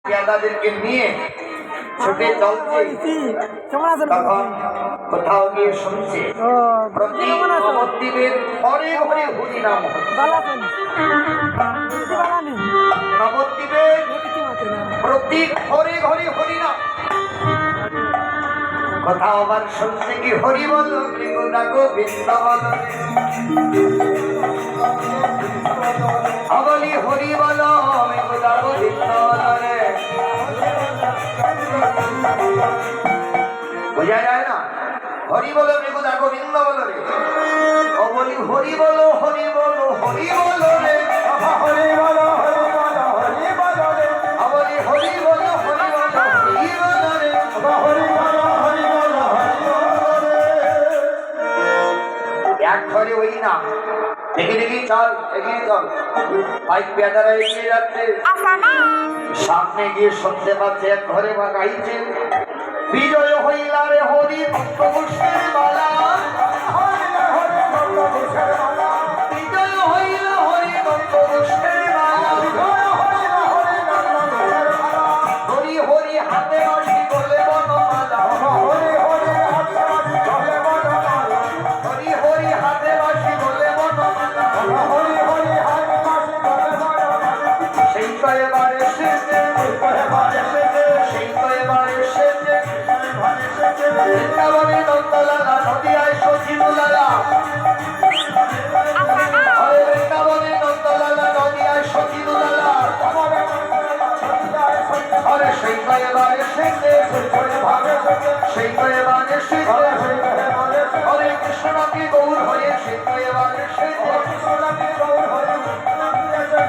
পেয়াদাদেরকে নিয়ে ছুটে চলছে, তখন কোথাও গিয়ে শুনছে প্রতি নবদ্বীপের ঘরে ঘরে হরিনাম হচ্ছে। নবদ্বীপের প্রতি ঘরে ঘরে হরিনাম। কোথাও আবার শুনছে কি হরি বল মৃগদা গোবিন্দ বল, বলি হরি বল মৃগদা গোবিন্দ বল রে। বোঝা যায় না? হরি বল মৃগদা গোবিন্দ বল রে। ও বলি হরি বল হরি বল হরি বল রে, হরি বল হরি বল হরি বল রে। বলি হরি বল হরি বল হরি বল রে, হরি বল হরি বল হরি বল রে। এক ঘরে ওই না, দেখি দেখি চল এগিয়ে চল। বাইক পেয়াদারা এগিয়ে যাচ্ছে, সামনে গিয়ে শুনতে পাচ্ছে এক ঘরে বা গাইছে বিজয় হইলা রে হরি ভক্ত ঘোষের মালা, বিজয় হইলা হরি ভক্ত ঘোষের মালা, হরি হরি হাতে বাঁশি গলে বনমালা, হরি হরি হাতে বাঁশি গলে বনমালা, হরি হরি হাতে বাঁশি গলে বনমালা। সেই তো এবার এসেছে, সেই তো এবার এসেছে বৃন্দাবনে নন্দলালা নদিয়ায় সচিবুলালা, হরে বৃন্দাবনে নন্দলালা নদিয়ায় সচিবুলালা, হরে সেই তো এবার এসেছে, সেই তো এবার এসেছে, হরে কৃষ্ণকে গৌর হয়ে সেই তো এবার এসেছে,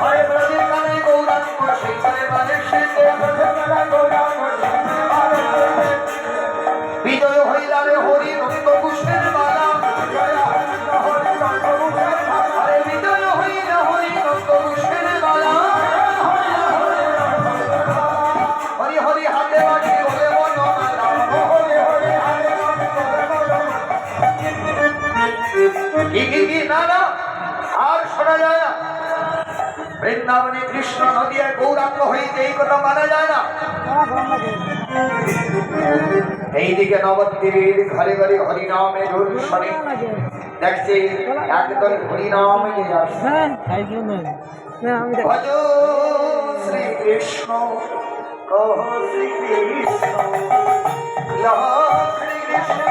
হরে ব্রজের কানে গৌরাঙ্গ সেই তো এবার এসেছে, বিজয় হইলা রে হরি ভক্ত ঘোষের মালা, হরে বিজয় হইলা হরি ভক্ত ঘোষের মালা, হরি হরি হাতে বাঁশি গলে বনমালা, কি না না আর শোনা যায় না। বৃন্দাবনে কৃষ্ণ নদিয়ায় গৌরাঙ্গ হইতে এই কথা মানা যায় না। এইদিকে নবদ্বীপের ঘরে ঘরে হরিনামের স্বরে দেখছে একদল হরিনাম আসছে। ভজ শ্রীকৃষ্ণ কহ শ্রীকৃষ্ণ লহ শ্রীকৃষ্ণ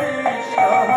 Krishna